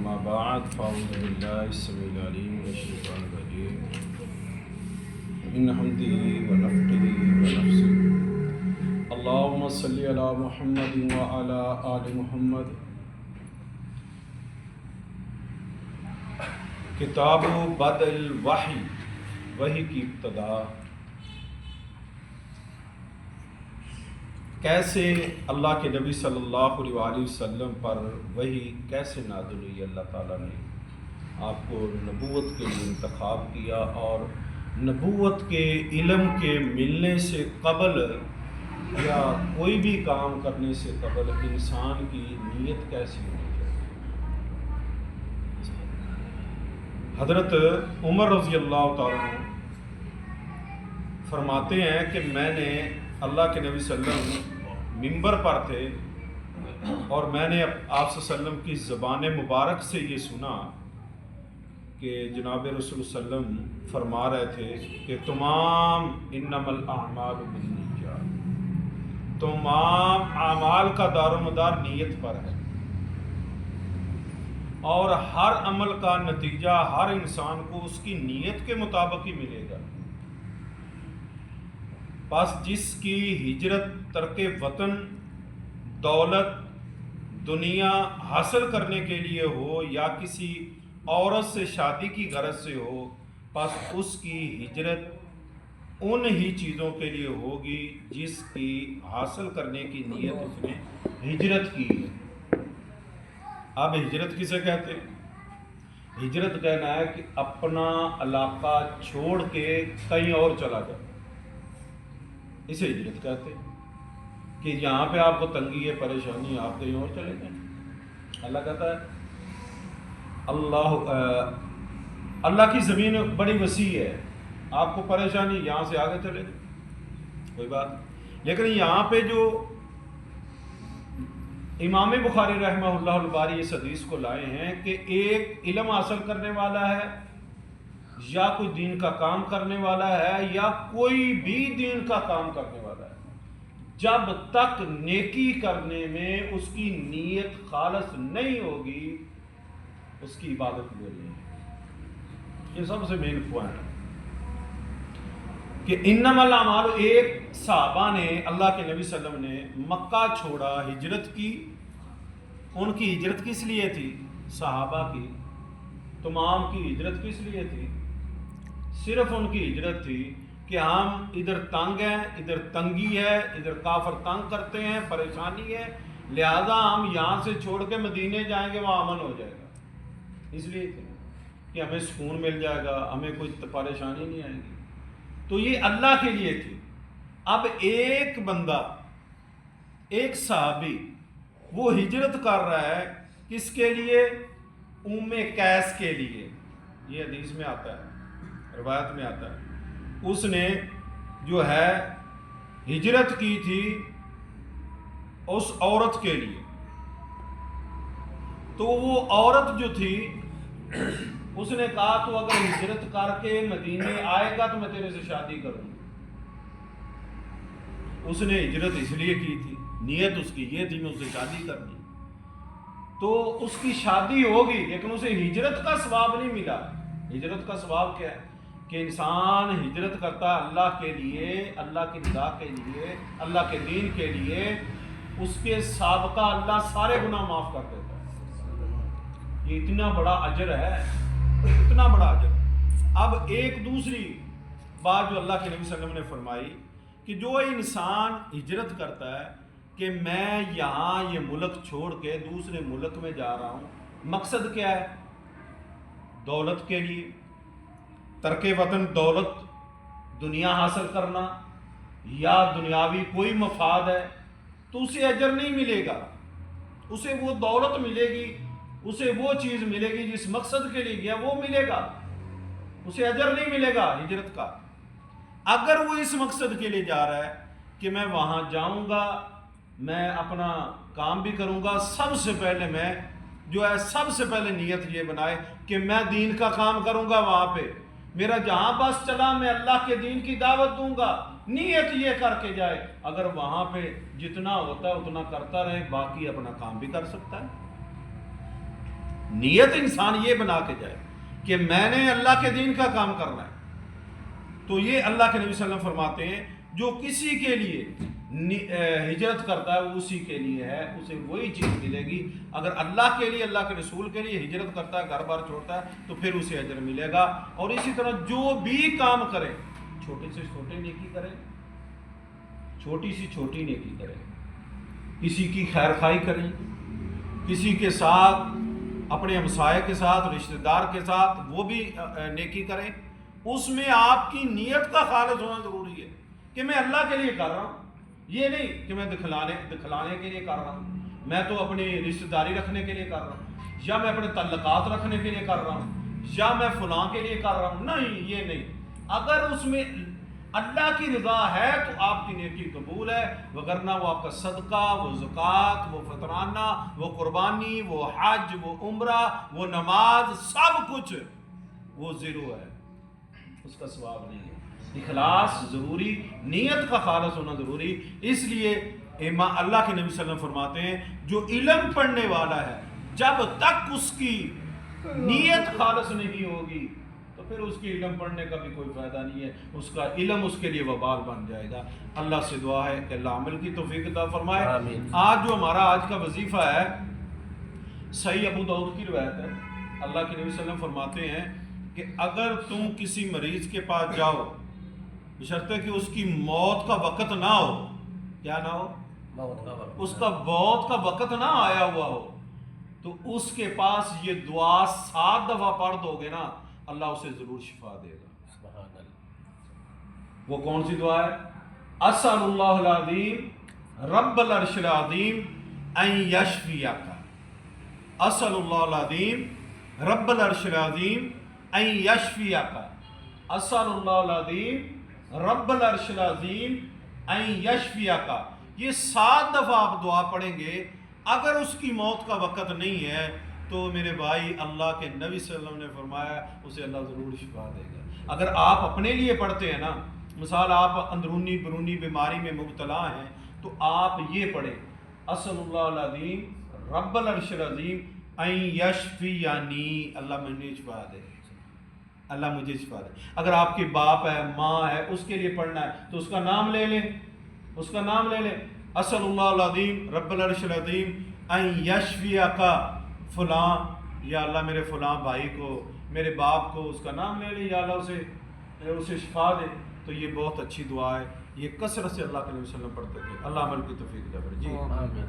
أما بعد فأعوذ بالله السميع العليم من الشيطان الرجيم من حمده ونفخه ونفسه اللهم صل على محمد وعلى آل محمد. کتاب بدء الوحی، وحی کی ابتدا. کیسے اللہ کے نبی صلی اللہ علیہ وآلہ وسلم پر وحی کیسے نازل ہوئی؟ اللہ تعالیٰ نے آپ کو نبوت کے لیے انتخاب کیا، اور نبوت کے علم کے ملنے سے قبل یا کوئی بھی کام کرنے سے قبل انسان کی نیت کیسی ہونی چاہیے. حضرت عمر رضی اللہ تعالیٰ عنہ فرماتے ہیں کہ میں نے اللہ کے نبی صلی اللہ علیہ وسلم منبر پر تھے اور میں نے آپ صلی اللہ علیہ وسلم کی زبان مبارک سے یہ سنا کہ جناب رسول صلی اللہ علیہ وسلم فرما رہے تھے کہ تمام انما الاعمال بالنیات، تمام اعمال کا دار و مدار نیت پر ہے، اور ہر عمل کا نتیجہ ہر انسان کو اس کی نیت کے مطابق ہی ملے گا. بس جس کی ہجرت ترک وطن، دولت، دنیا حاصل کرنے کے لیے ہو یا کسی عورت سے شادی کی غرض سے ہو، بس اس کی ہجرت ان ہی چیزوں کے لیے ہوگی جس کی حاصل کرنے کی نیت اس نے ہجرت کی ہے. اب ہجرت کسے کہتے ہیں؟ ہجرت کہنا ہے کہ اپنا علاقہ چھوڑ کے کہیں اور چلا جائے، اسے ہجرت کہتے ہیں. کہ یہاں پہ آپ کو تنگی ہے، پریشانی، آپ کہیں اور چلے جائیں. اللہ کہتا ہے اللہ کی زمین بڑی وسیع ہے، آپ کو پریشانی، یہاں سے آگے چلے جائیں، کوئی بات. لیکن یہاں پہ جو امام بخاری رحمہ اللہ الباری اس حدیث کو لائے ہیں کہ ایک علم حاصل کرنے والا ہے، یا کوئی دین کا کام کرنے والا ہے، یا کوئی بھی دین کا کام کرنے والا ہے، جب تک نیکی کرنے میں اس کی نیت خالص نہیں ہوگی اس کی عبادت ہو رہی ہے. یہ سب سے مین پوائنٹ ہے کہ انما الاعمال. ایک صحابہ نے اللہ کے نبی صلی اللہ علیہ وسلم نے مکہ چھوڑا، ہجرت کی. ان کی ہجرت کس لیے تھی؟ صحابہ کی تمام کی ہجرت کس لیے تھی؟ صرف ان کی ہجرت تھی کہ ہم ادھر تنگ ہیں، ادھر تنگی ہے، ادھر کافر تنگ کرتے ہیں، پریشانی ہے، لہذا ہم یہاں سے چھوڑ کے مدینے جائیں گے، وہاں امن ہو جائے گا. اس لیے تھی کہ ہمیں سکون مل جائے گا، ہمیں کوئی پریشانی نہیں آئے گی. تو یہ اللہ کے لیے تھی. اب ایک بندہ، ایک صحابی، وہ ہجرت کر رہا ہے کس کے لیے؟ ام قیس کے لیے. یہ حدیث میں آتا ہے، روایت میں آتا ہے. اس نے جو ہے ہجرت کی تھی اس عورت کے لیے. تو وہ عورت جو تھی اس نے کہا تو اگر ہجرت کر کے مدینے آئے گا تو میں تیرے سے شادی کروں گا. اس نے ہجرت اس لیے کی تھی، نیت اس کی یہ تھی میں اس سے شادی کرنی. تو اس کی شادی ہوگی لیکن اسے ہجرت کا ثواب نہیں ملا. ہجرت کا ثواب کیا ہے؟ کہ انسان ہجرت کرتا ہے اللہ کے لیے، اللہ کی رضا کے لیے، اللہ کے دین کے لیے، اس کے سابقہ اللہ سارے گناہ معاف کر دیتا ہے. یہ اتنا بڑا اجر ہے، اتنا بڑا اجر. اب ایک دوسری بات جو اللہ کے نبی صلی اللہ علیہ وسلم نے فرمائی کہ جو انسان ہجرت کرتا ہے کہ میں یہاں یہ ملک چھوڑ کے دوسرے ملک میں جا رہا ہوں، مقصد کیا ہے؟ دولت کے لیے، ترک وطن، دولت، دنیا حاصل کرنا، یا دنیاوی کوئی مفاد ہے، تو اسے اجر نہیں ملے گا. اسے وہ دولت ملے گی، اسے وہ چیز ملے گی جس مقصد کے لیے گیا وہ ملے گا، اسے اجر نہیں ملے گا ہجرت کا. اگر وہ اس مقصد کے لیے جا رہا ہے کہ میں وہاں جاؤں گا، میں اپنا کام بھی کروں گا، سب سے پہلے میں جو ہے سب سے پہلے نیت یہ بنائے کہ میں دین کا کام کروں گا، وہاں پہ میرا جہاں بس چلا میں اللہ کے دین کی دعوت دوں گا. نیت یہ کر کے جائے. اگر وہاں پہ جتنا ہوتا ہے اتنا کرتا رہے، باقی اپنا کام بھی کر سکتا ہے. نیت انسان یہ بنا کے جائے کہ میں نے اللہ کے دین کا کام کرنا ہے، تو یہ اللہ کے نبی صلی اللہ علیہ وسلم فرماتے ہیں جو کسی کے لیے ہجرت کرتا ہے وہ اسی کے لیے ہے، اسے وہی چیز ملے گی۔ اگر اللہ کے لیے، اللہ کے رسول کے لیے ہجرت کرتا ہے، گھر بار چھوڑتا ہے، تو پھر اسے اجر ملے گا۔ اور اسی طرح جو بھی کام کرے، چھوٹے سے چھوٹے نیکی کرے، چھوٹی سی چھوٹی نیکی کرے، کسی کی خیر خواہی کریں، کسی کے ساتھ، اپنے ہمسائے کے ساتھ، رشتہ دار کے ساتھ وہ بھی نیکی کریں، اس میں آپ کی نیت کا خالص ہونا ضروری ہے کہ میں اللہ کے لیے کر رہا ہوں، یہ نہیں کہ میں دکھلانے کے لیے کر رہا ہوں، میں تو اپنی رشتہ داری رکھنے کے لیے کر رہا ہوں، یا میں اپنے تعلقات رکھنے کے لیے کر رہا ہوں، یا میں فلاں کے لیے کر رہا ہوں، نہیں، یہ نہیں۔ اگر اس میں اللہ کی رضا ہے تو آپ کی نیکی قبول ہے، وگرنہ وہ آپ کا صدقہ، وہ زکوٰۃ، وہ فطرانہ، وہ قربانی، وہ حج، وہ عمرہ، وہ نماز، سب کچھ وہ زیرو ہے، اس کا ثواب نہیں ہے۔ اخلاص ضروری، نیت کا خالص ہونا ضروری۔ اس لیے اللہ کے نبی صلی اللہ علیہ وسلم فرماتے ہیں جو علم پڑھنے والا ہے جب تک اس کی نیت خالص نہیں ہوگی تو پھر اس کی علم پڑھنے کا بھی کوئی فائدہ نہیں ہے، اس کا علم اس کے لیے وبال بن جائے گا۔ اللہ سے دعا ہے کہ اللہ عمل کی توفیق عطا فرمائے۔ آج جو ہمارا آج کا وظیفہ ہے، صحیح ابو داؤد کی روایت ہے، اللہ کے نبی صلی اللہ علیہ وسلم فرماتے ہیں کہ اگر تم کسی مریض کے پاس جاؤ، بشرطے کہ اس کی موت کا وقت نہ ہو، کیا نہ ہو؟ اس کا موت کا وقت نہ آیا ہوا ہو، تو اس کے پاس یہ دعا 7 دفعہ پڑھ دو گے نا، اللہ اسے ضرور شفا دے گا۔ وہ کون سی دعا ہے؟ اسأل اللہ العظیم رب العرش العظیم ان یشفیک، اسأل اللہ العظیم رب العرش العظیم ان یشفیک، اسأل اللہ العظیم رب العرش العظیم ان یشفیک۔ یہ 7 دفعہ آپ دعا پڑھیں گے، اگر اس کی موت کا وقت نہیں ہے تو میرے بھائی اللہ کے نبی صلی اللہ علیہ وسلم نے فرمایا اسے اللہ ضرور شفا دے گا۔ اگر آپ اپنے لیے پڑھتے ہیں نا، مثال آپ اندرونی برونی بیماری میں مبتلا ہیں تو آپ یہ پڑھیں اسأل اللہ العظیم رب العرش العظیم ان یشفیانی، اللہ مجھے شفا دے، اللہ مجھے شفا دے۔ اگر آپ کے باپ ہے، ماں ہے، اس کے لیے پڑھنا ہے تو اس کا نام لے لیں، اس کا نام لے لیں، اسأل اللہ العظیم رب العرش العظیم ان یشفیک فلاں، یا اللہ میرے فلاں بھائی کو، میرے باپ کو، اس کا نام لے لیں، یا اللہ اسے شفا دے۔ تو یہ بہت اچھی دعا ہے، یہ کثرت سے اللہ کے نبی صلی اللہ علیہ وسلم پڑھتے تھے۔ اللہ عمل کی توفیق دے۔ جی آمین۔